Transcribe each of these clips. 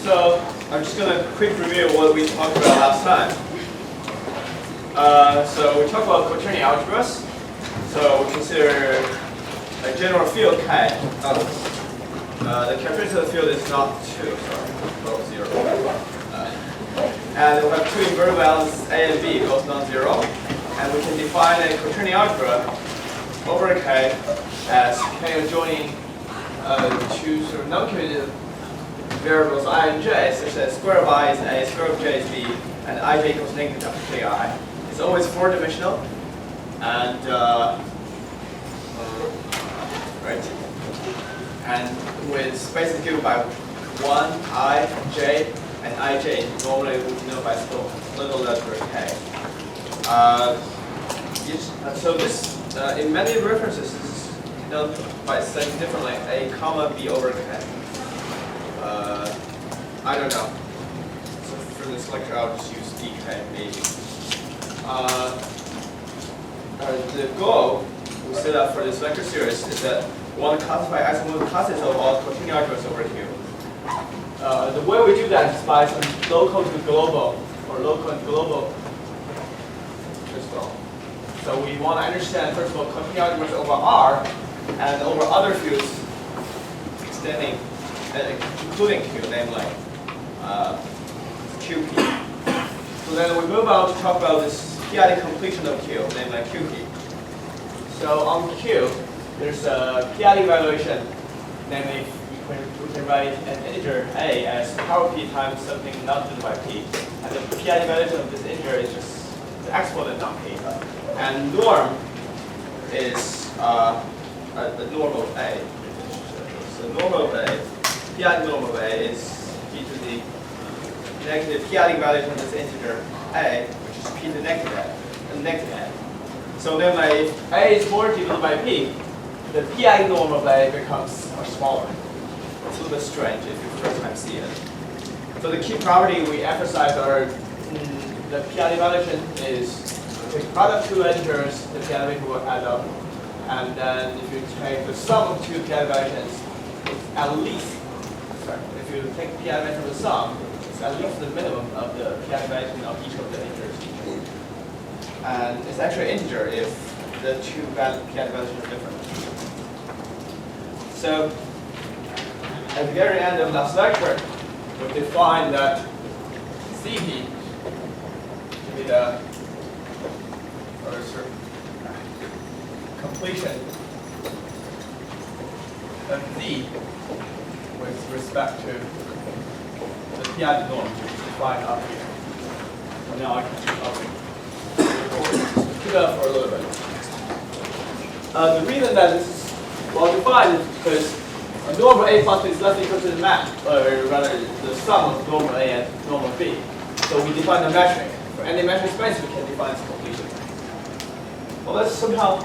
So I'm just going to quick review what we talked about last time. So we talked about quaternion algebras. So we consider a general field K. The characteristic of the field is not 2, sorry, 0. And we have two invariable elements A and B, both non-zero. And we can define a quaternion algebra over K as K adjoining two sort of non-commutative variables I and J, such that square of I is A, square of J is B, and Ij equals negative after Ji. It's always four-dimensional, and right, and with spaces given by 1, I, J, and Ij, normally we denote by little letter K. So this, in many references, this is denoted by saying differently, A comma B over K. I don't know. So for this lecture, I'll just use dk maybe. The goal we set up for this lecture series is that we want to classify isomorphic classes of all quaternion algebras over Q. The way we do that is by some local to global or local and global crystal. So we want to understand first of all quaternion algebras over R and over other fields extending, including Q, namely QP. So then we move on to talk about this periodic completion of Q, namely QP. So on Q, there's a periodic evaluation, namely we can write an integer A as power P times something not divided by P. And the periodic evaluation of this integer is just the exponent on P. And norm is the norm of A. So norm of A, periodic norm of A is P to the negative periodic evaluation of this integer A, which is P to the negative A. So then if A is more divided by P, the periodic norm of A becomes much smaller. It's a little bit strange if you first time see it. So the key property we emphasize are the periodic evaluation is take the product of two integers, the periodic evaluation will add up. And then if you take the sum of two periodic evaluations, it's at least, if you take the periodic evaluation of the sum, it's at least the minimum of the periodic evaluation of each of the integers. And it's actually an integer if the two periodic evaluations are different. So at the very end of last lecture, we defined that Cp to be the completion of Z with respect to the periodic norm, which is defined up here. So now I can pick it up for a little bit. The reason that this is well defined is because a norm of A plus B is less equal to the map, or rather the sum of norm of A and norm of B. So we define the metric. For any metric space, we can define its completion. Well, let's somehow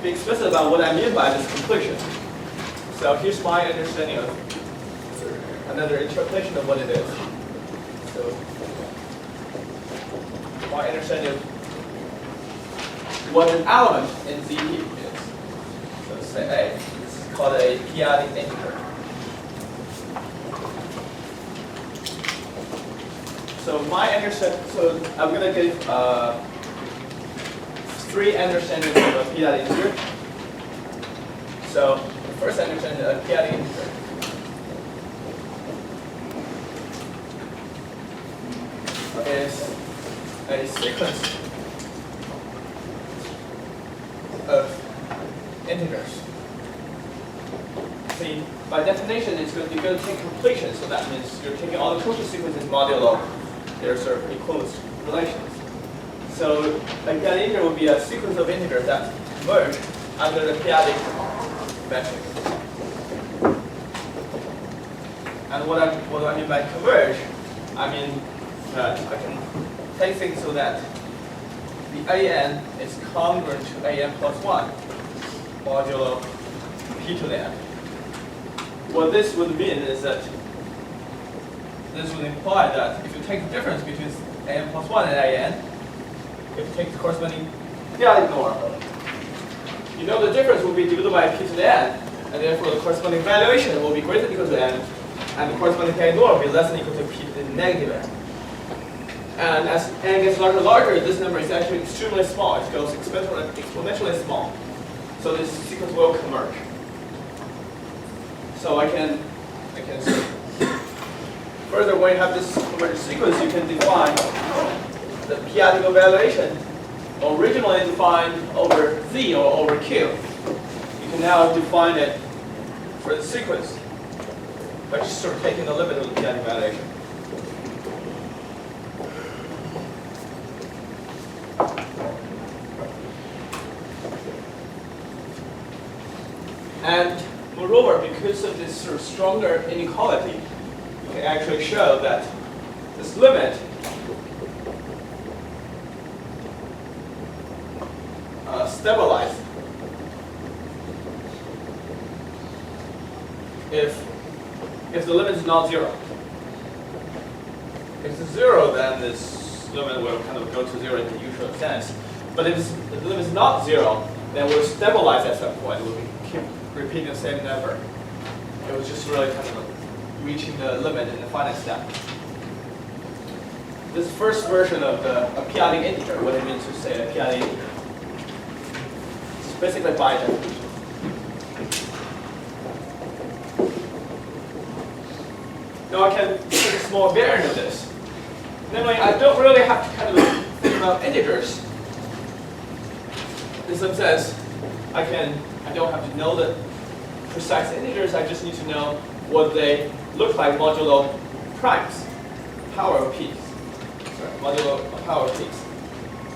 be explicit about what I mean by this completion. So here's my understanding of another interpretation of what it is. So my understanding of what an element in ZP is. So say A. This is called a periodic integer. So my understanding. So I'm going to give three understandings of a periodic integer. So the first understanding of a periodic integer is a sequence of integers. See, by definition, you're going to take completion, so that means you're taking all the quotient sequences modulo their sort of equivalence relations. So a periodic integer would be a sequence of integers that merge under the periodic metric. And what I mean by converge, I mean that I can take things so that the an is congruent to an plus 1 modulo p to the n. What this would mean is that this would imply that if you take the difference between an plus 1 and an, if you take the corresponding periodic norm, you know the difference will be divided by p to the n, and therefore the corresponding valuation will be greater than or equal to n, and the corresponding p door will be less than or equal to p to the negative n. And as n gets larger and larger, this number is actually extremely small. It goes exponentially small. So this sequence will converge. So I can further, when you have this convergent sequence, you can define the p-adic evaluation originally defined over z or over q. You can now define it for the sequence by just sort of taking the limit of the p-adic evaluation. And moreover, because of this sort of stronger inequality, you can actually show that this limit stabilizes if the limit is not zero. If it's zero, then this limit will kind of go to zero in the usual sense. But if the limit is not zero, then we'll stabilize at some point. We'll keep repeating the same number. It was just really kind of reaching the limit in the finite step. This first version of a p-adic integer, what it means to say a p-adic integer. It's basically by definition. Now I can take a small variant of this. Namely, I don't really have to kind of think about integers. In some sense, I don't have to know the precise integers. I just need to know what they look like modulo primes, power of p's. Sorry, modulo power of p's.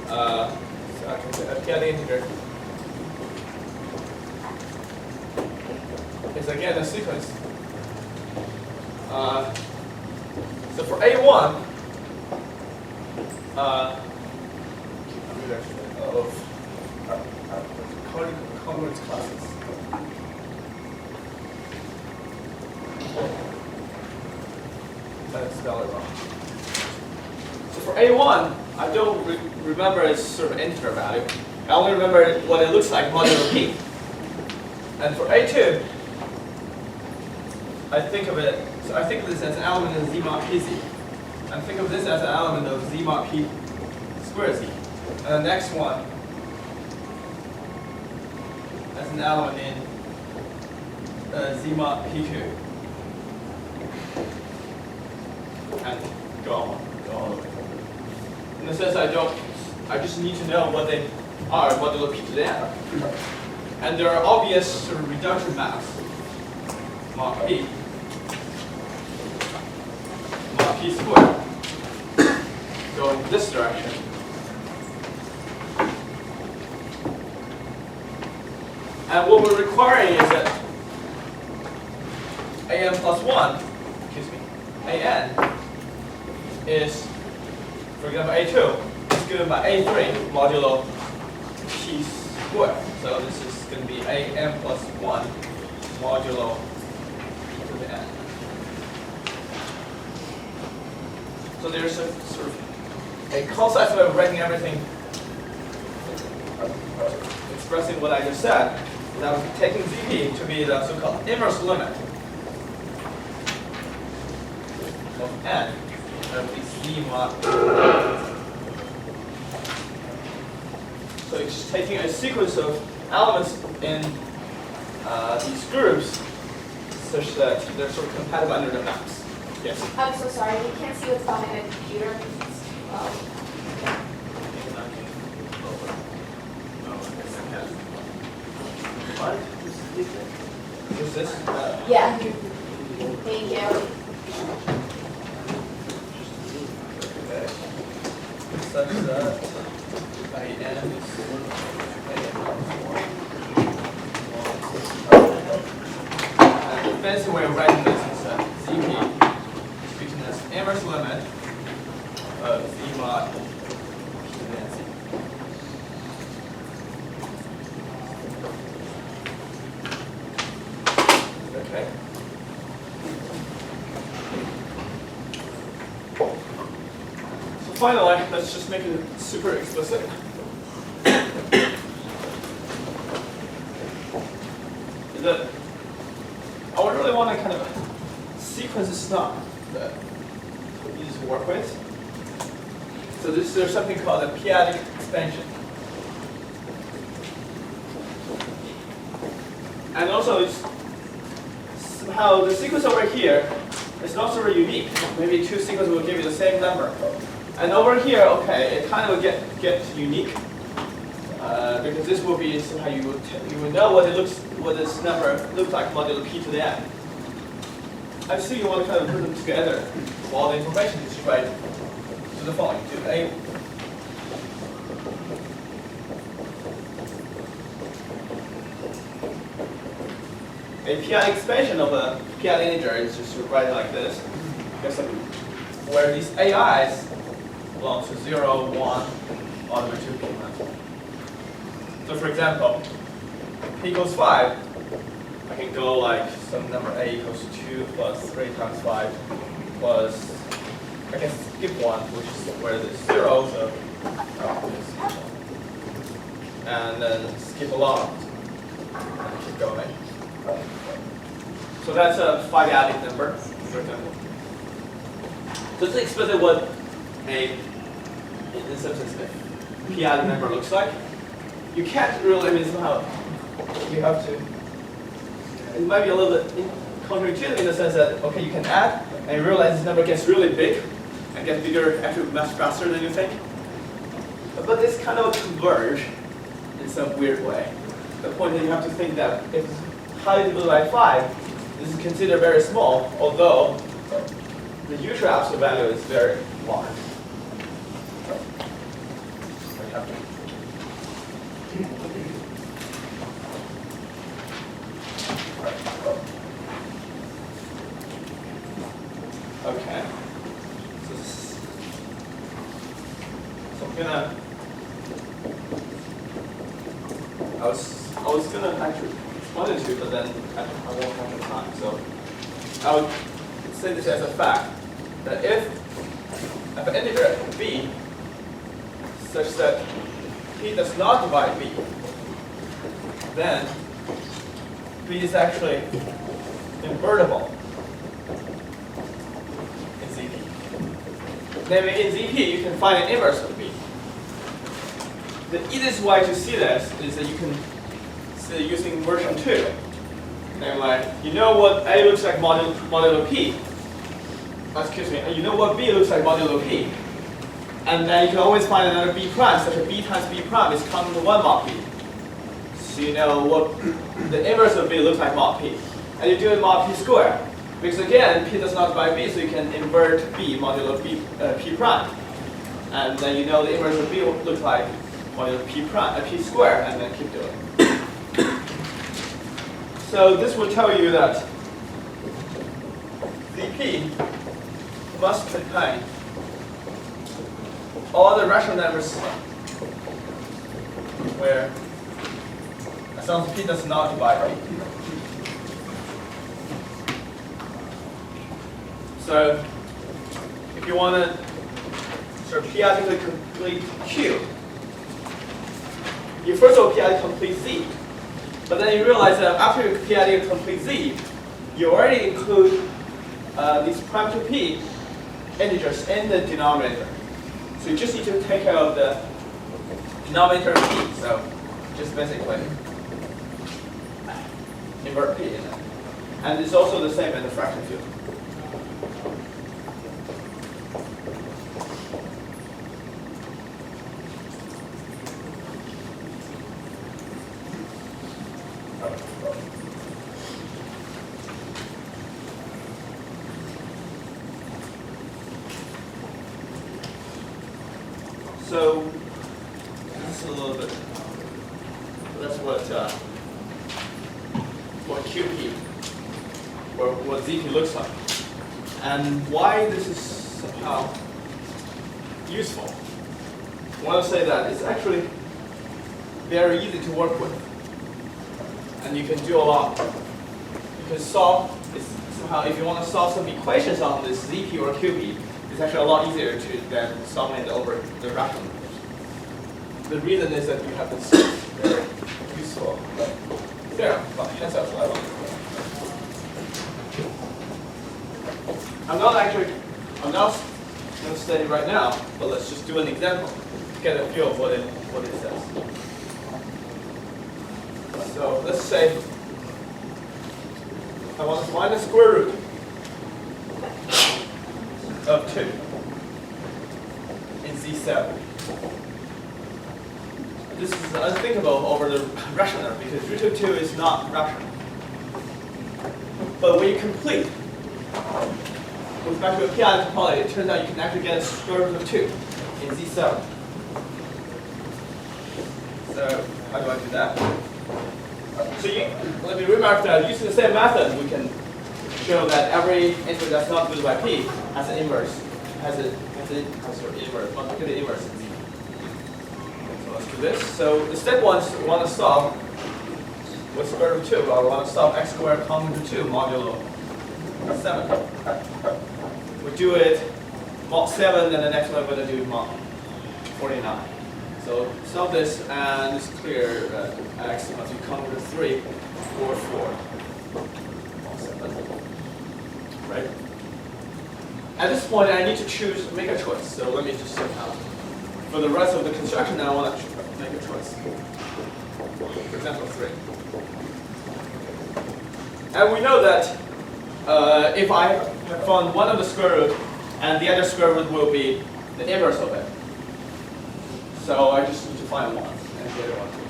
So I can say a p-adic integer is again a sequence. So for A1, of congruence classes. Let's spell it wrong. So for A1, I don't remember its sort of integer value. I only remember what it looks like modulo p. And for A2, I think of this as an element of z mod pz. And think of this as an element of z mod p squared z. And the next one as an element in z mod p2. And go on the way. In the sense I just need to know what they are, modulo p to the n. And there are obvious sort of reduction maps. Mod p squared go in this direction. And what we're requiring is that an plus 1, an is, for example, a2 is given by a3 modulo p squared. So this is going to be an plus 1 modulo to the n. So there's a sort of a concise way of writing everything, expressing what I just said, without taking Zp to be the so-called inverse limit of n of the z mod. So it's just taking a sequence of elements in these groups such that they're sort of compatible under the maps. Yes? I'm so sorry, we can't see what's on in the computer. What? Is this? Yeah. Thank you. Okay. Such that by n is the fancy way of writing this is Zp. Inverse limit of z mod p to the n z. Okay. So finally, let's just make it super explicit. I would really want to kind of sequence is not easy to work with. So there's something called a p-adic expansion. And also, it's somehow the sequence over here is not so very unique. Maybe two sequences will give you the same number. And over here, okay, it kind of gets unique because this will be somehow you will know what this number looks like modulo p to the n. I see you want to kind of put them together for all the information is right to the following to a. A p-adic expansion of a p-adic integer is just writing like this, where these AIs belong to 0, 1, all the way to p. So for example, p equals 5, I can go like some number a equals 2 plus 3 times 5 plus, I can skip 1, which is where there's 0, so and then skip along and keep going. So that's a 5-adic number, for example. So this is explicitly what in this sense, a p-adic number looks like. You can't really, I mean, somehow you have to. It might be a little bit counterintuitive in the sense that, okay, you can add and you realize this number gets really big and gets bigger actually much faster than you think. But this kind of converge in some weird way. The point is you have to think that if it's highly divided by 5, this is considered very small, although the usual absolute value is very large. Okay. So I'm gonna. I was gonna actually wanted to, but then I won't have the time. So I would say this as a fact that if an integer b such that p does not divide b, then b is actually invertible in ZP. Namely, in ZP, you can find an inverse of b. The easiest way to see this is that you can see using version 2. Namely, you know what a looks like modulo p. Excuse me, you know what b looks like modulo p. And then you can always find another b prime, such that b times b prime is common to 1 mod p. So you know what the inverse of b looks like mod p. And you do it mod p squared. Because again, p does not divide b, so you can invert b modulo p prime. And then you know the inverse of b looks like modulo p prime, p squared, and then keep doing. So this will tell you that Zp must contain all the rational numbers where as long as p does not divide b. So if you want to sort of p-adically complete Q, you first of all p-adic complete Z. But then you realize that after you p-adic complete Z, you already include these prime to p integers in the denominator. So you just need to take care of the denominator of p. So just basically invert p in it. And it's also the same in the fraction field. So this is a little bit. That's what QP or what ZP looks like, and why this is somehow useful. I want to say that it's actually very easy to work with, and you can do a lot. You can solve somehow if you want to solve some equations on this ZP or QP. It's actually a lot easier than solving it over the rational numbers. The reason is that you have this very useful theorem about the tensor level. I'm not going to study right now, but let's just do an example to get a feel of what it says. So let's say I want to find the square root of 2 in Z7. This is unthinkable over the rational because root of 2 is not rational. But when you complete with back to a p-adic topology, it turns out you can actually get a square root of 2 in Z7. So how do I do that? So let me remark that using the same method, we can show that every integer that's not divided by p has an inverse, multiplicative inverse in Z. So let's do this. So the step 1 is we want to solve with square root of 2. Well, we want to solve x squared common to 2 modulo 7. We do it mod 7, and the next one we're going to do mod 49. So solve this, and it's clear that x must be common to 3 or 4. Mod 7. Right? At this point, I need to make a choice. So let me just set out. For the rest of the construction, I want to make a choice. For example, 3. And we know that if I have found one of the square root, and the other square root will be the inverse of it. So I just need to find one, and the other one too.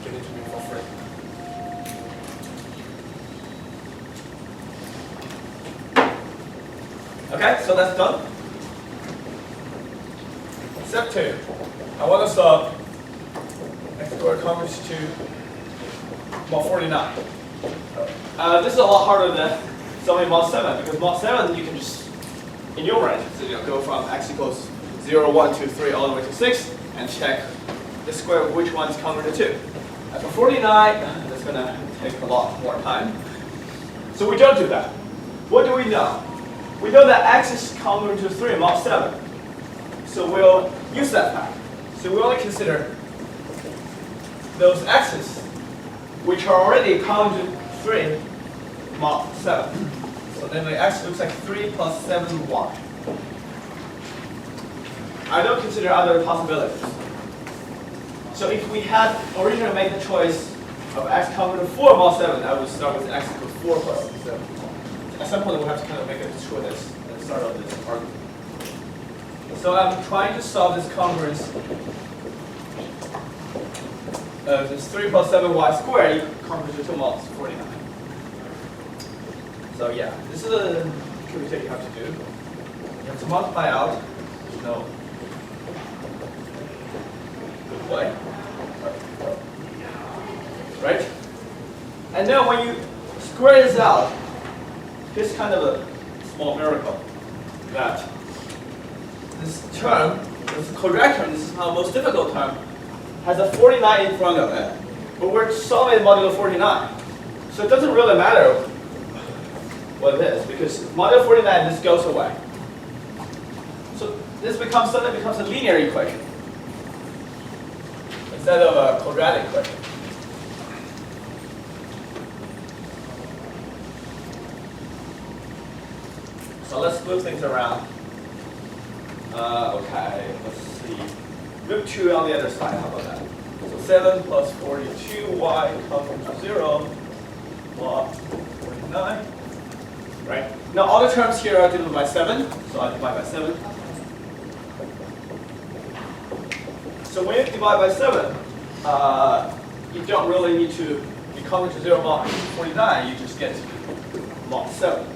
Give it to me for free. Okay, so that's done. Step 2. I want to solve x squared common to mod 49. This is a lot harder than solving mod 7 because mod 7 you can just enumerate. So go from x equals 0, 1, 2, 3 all the way to 6 and check the square of which one is common to 2. And for 49, that's going to take a lot more time. So we don't do that. What do we know? We know that x is common to 3 mod 7. So we'll use that fact. So we only consider those x's which are already common to 3 mod 7. So then the x looks like 3 plus 7y. I don't consider other possibilities. So if we had originally made the choice of x common to 4 mod 7, I would start with x equals 4 plus 7. At some point, we'll have to kind of make a choice at the start of this argument. So I'm trying to solve this congruence of this 3 plus 7y squared congruent to 2 mod 49. So yeah, this is a trick you have to do. You have to multiply out. There's no good way. Right? And then when you square this out, here's kind of a small miracle that this term, this correct term, this is our most difficult term, has a 49 in front of it. But we're solving modulo 49. So it doesn't really matter what it is, because modulo 49, this goes away. So this suddenly becomes a linear equation instead of a quadratic equation. So let's move things around. Okay, let's see. Root 2 on the other side, how about that? So 7 plus 42y comes to 0, mod 49. Right? Now all the terms here are divided by 7, so I divide by 7. So when you divide by 7, you don't really need to be common to 0 mod 49, you just get mod 7.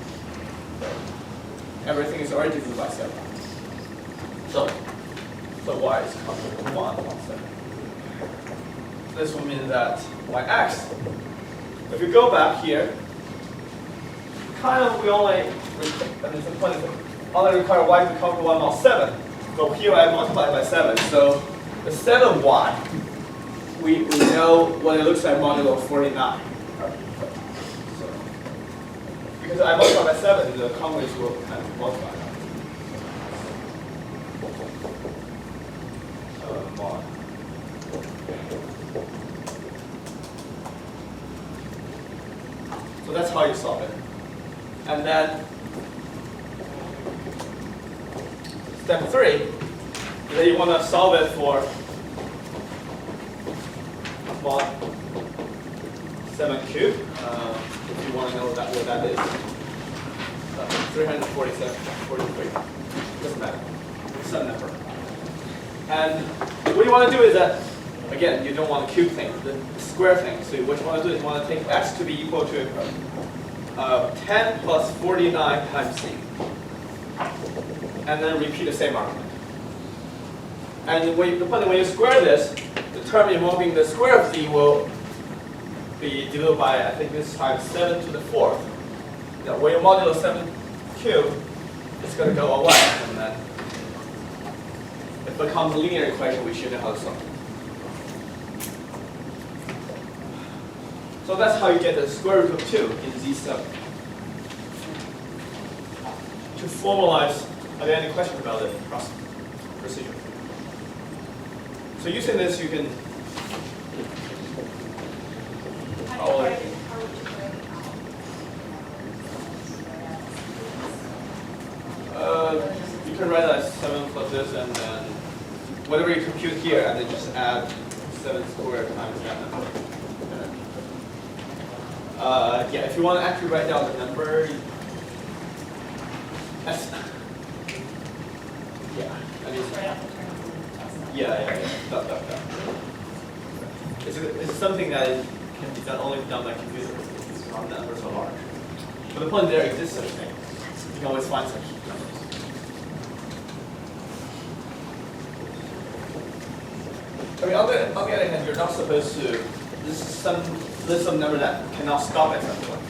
Everything is already divided by 7. So y is common to 1 mod 7. This will mean that yx, if you go back here, we only require y to come to 1 mod 7. But here I multiply by 7. So the 7y, we know what it looks like modulo 49. So, because I multiply by 7, the congruence will kind of multiply. Mod. So that's how you solve it. And then step 3, then you want to solve it for mod 7 cubed. If you want to know what that is. 347, 43. Doesn't matter. It's some number. And what you want to do is that, again, you don't want the cube thing, the square thing. So what you want to do is you want to take x to be equal to 10 plus 49 times c. And then repeat the same argument. And when you square this, the term involving the square of z will be divided by, I think this time, 7 to the 4th. Now, when you modulus 7 cubed, it's going to go away, and then it becomes a linear equation which you know how to solve. So that's how you get the square root of 2 in Z7. To formalize, are there any questions about the procedure? So using this, you can you can write that 7 plus this, and then whatever you compute here, and then just add 7 squared times that number. Yeah, if you want to actually write down the number, that's, yeah, I mean, yeah. It's something that can be only done by computer. It's not numbers so large. But the point there exists such thing. You can always find such numbers. I mean, on the other hand, you're not supposed to. This is some number that cannot stop at some point.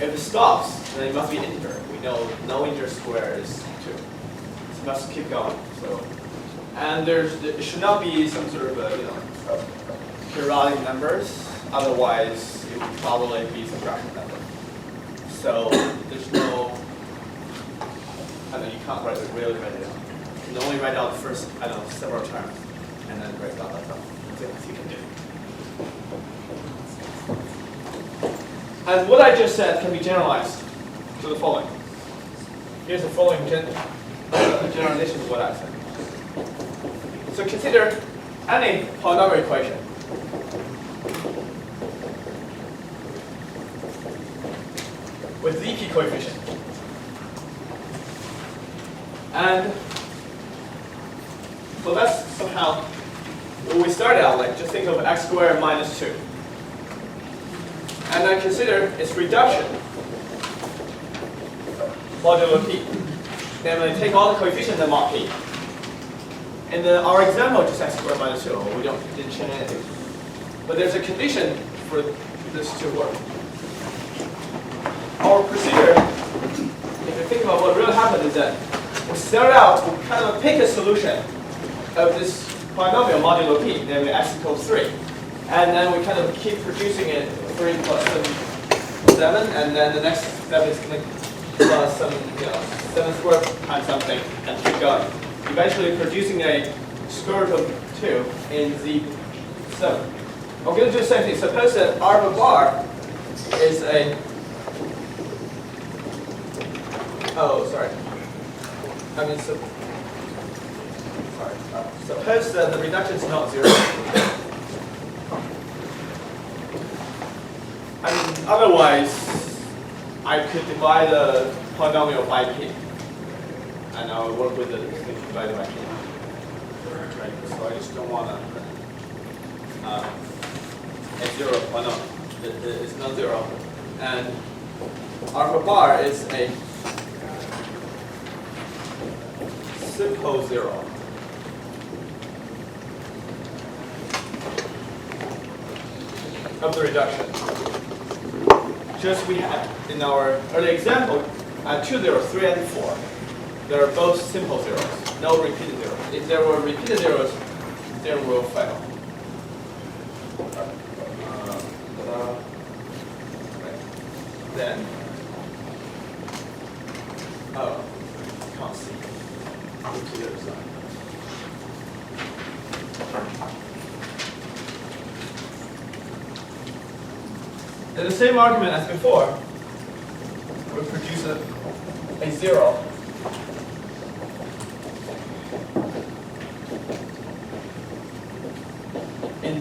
If it stops, then it must be integer. We know no integer square is 2. It must keep going. So, and it should not be some sort of periodic numbers. Otherwise, it would probably be subtraction number. So there's no. I mean, you can't really write it down. You can only write down the first, several terms, and then write down that stuff. That's what you can do. And what I just said can be generalized to the following. Here's the following generalization of what I said. So consider any polynomial equation. With ZP coefficient. And so that's somehow what we started out like. Just think of x squared minus 2. And I consider its reduction modulo p. Namely, take all the coefficients and mod p. In our example, just x squared minus 2. We didn't change anything. But there's a condition for this to work. Our procedure, if you think about what really happened, is that we start out, we kind of pick a solution of this polynomial modulo p, namely x equals 3. And then we kind of keep producing it 3 plus 7, and then the next step is going to plus 7 squared times something, and keep going. Eventually producing a square root of 2 in Z7. I'm going to do the same thing. Suppose that alpha bar is a, suppose that the reduction is not 0. I mean, otherwise, I could divide the polynomial by p. And I'll work with the thing divided by p. So I just don't want a 0 polynomial. It's not 0. And alpha bar is a simple 0. Of the reduction. Just we had in our early example, 2 zeros, 3 and 4. They are both simple zeros, no repeated zeros. If there were repeated zeros, then we'll fail. Then, can't see. Go to the other side. And the same argument as before, we produce a 0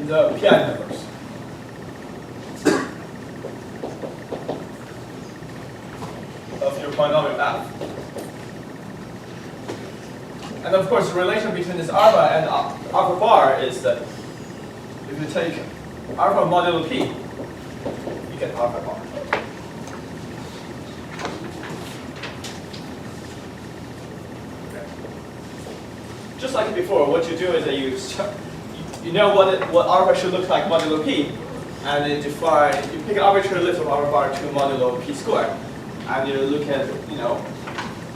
the PI numbers. Of your polynomial f. And of course, the relation between this alpha and alpha bar is that if you take alpha modulo p, you get alpha bar. Okay. Just like before, what you do is that you know what alpha should look like modulo p, and then you pick an arbitrary list of alpha bar to modulo p squared, and you look at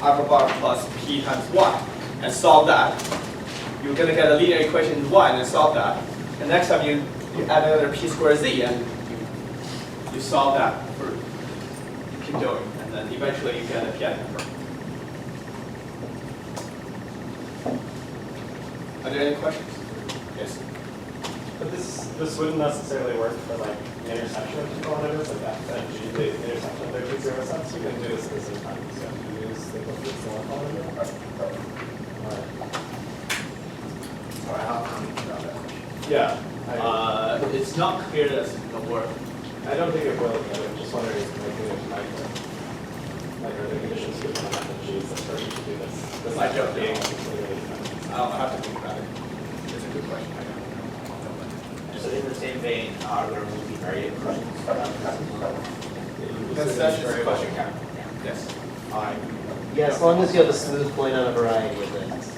alpha bar plus p times 1 and solve that. You're going to get a linear equation in 1 and solve that. And next time you add another p squared z and you solve that. You keep doing, and then eventually you get a PI number. Are there any questions? Yes. But this wouldn't necessarily work for like the intersection of two polynamials, like f and g, the intersection of their two zero sets. You can do this at the same time. So you use the equivalent one polynomial. Alright, how come you found that question? Yeah. It's not clear that it's going to work. I don't think it will. But I'm just wondering if making it like are there conditions given on f and g that for you to do this? This I don't being know. completely I don't have to think about it. It's a good question. I don't know. So in the same vein, are there multivariate equations for that? That's just a question. Yes. Yeah, as long as you have a smooth point on a variety of lists.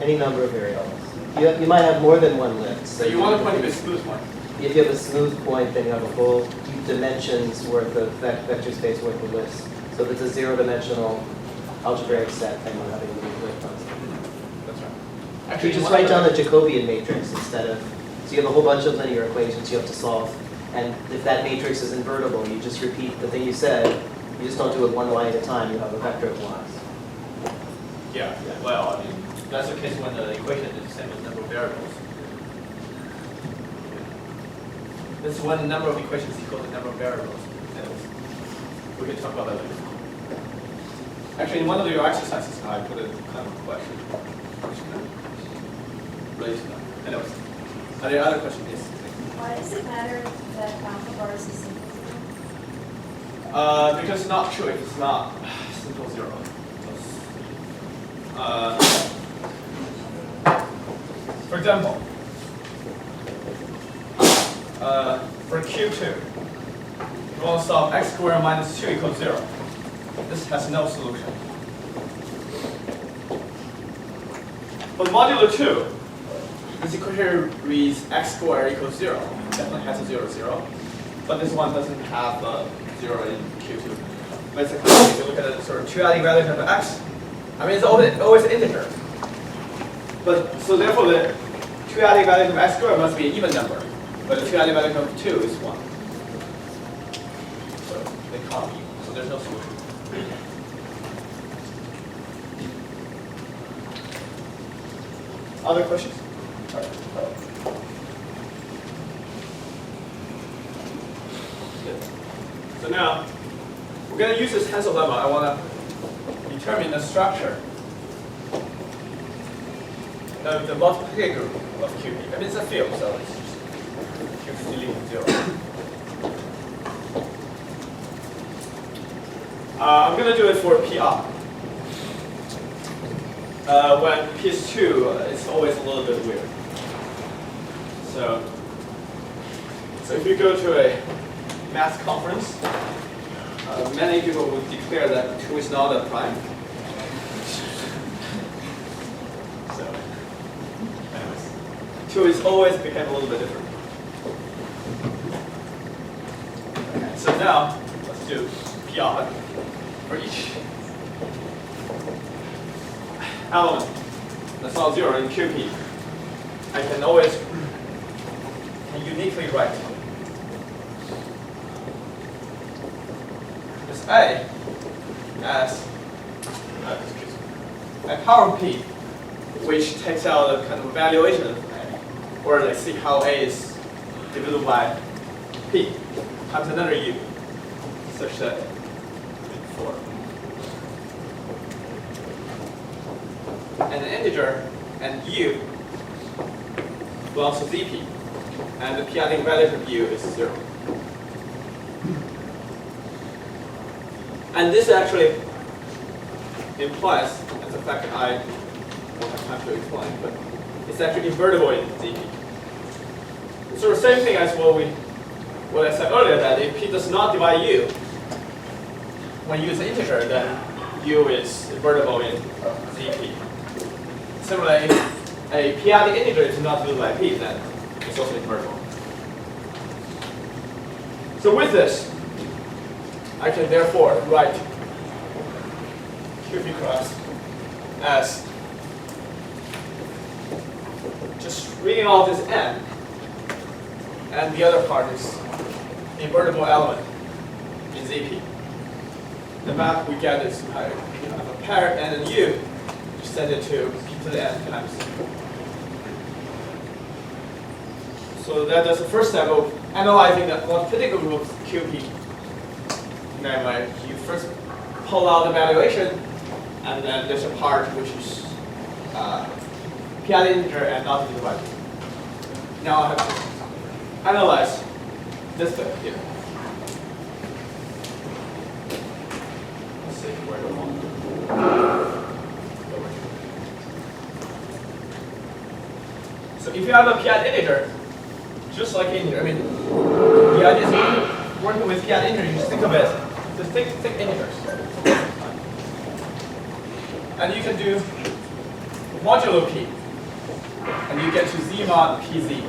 Any number of variables. You might have more than one list. So you want to point to a smooth one. If you have a smooth point, then you have a whole dimensions worth of vector space worth of lists. So if it's a zero-dimensional algebraic set, then you're having a little constant. That's right. Actually, just write down the Jacobian matrix instead of, so you have a whole bunch of linear equations you have to solve. And if that matrix is invertible, you just repeat the thing you said. You just don't do it one y at a time. You have a vector of y's. Yeah. Well, I mean, that's the case when the equation is the same as number of variables. This is when the number of equations equal the number of variables. We can talk about that later. Actually, in one of your exercises, I put a kind of question. Related to that. Anyways, are there other questions? Yes. Why does it matter that alpha bar is a simple Because it's not true if it's not simple zero. For example, for Q2, you want to solve x squared minus 2 equals 0. This has no solution. For modulo 2, this equation reads x squared equals 0. Definitely has a 0, 0. But this one doesn't have a 0 in Q2. Basically, if you look at the sort of two-adding relative of x, I mean, it's always an integer. But so therefore, the two-adding value of x squared must be an even number. But the two-adding value of 2 is 1. So they can't be. So there's no solution. Other questions? Good. So now, we're going to use this tensor lemma. I want to determine the structure of the multiplicative group of QP. I mean, it's a field, so it's just QP deleting 0. I'm going to do it for PR. When P is 2, it's always a little bit weird. So if you go to a math conference, many people would declare that 2 is not a prime. So, anyways, 2 is always become a little bit different. Okay, so now let's do PR for each element that's not 0 in QP. I can always uniquely write this A as a power P, which takes out a kind of evaluation of A, or let's see how A is divisible by P times another U, such that 4. And an integer and U belongs to ZP, and the p-adic relative u is 0. And this actually implies, as a fact that I won't have time to explain, but it's actually invertible in ZP. So the same thing as what I said earlier, that if p does not divide u, when u is an integer, then u is invertible in ZP. Similarly, if a p-adic integer is not divided by p, then it's also invertible. So with this, I can therefore write QP cross as just reading all this n, and the other part is invertible element in ZP. The map we get is you have a pair n and u, you send it to p to the n times. So that's the first step of analyzing the multiplicative group of QP. Namely, you first pull out the valuation, and then there's a part which is p-adic integer and not divided. Now I have to analyze this bit here. Let's see where do I want to over here. So if you have a p-adic integer, just like integer, I mean, the idea is working with p-adic integer, you just think of it, just think integers. And you can do modulo p, and you get to z mod pz.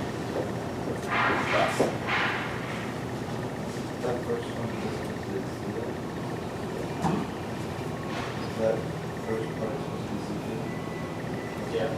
Plus. That first one is that first part is Yeah.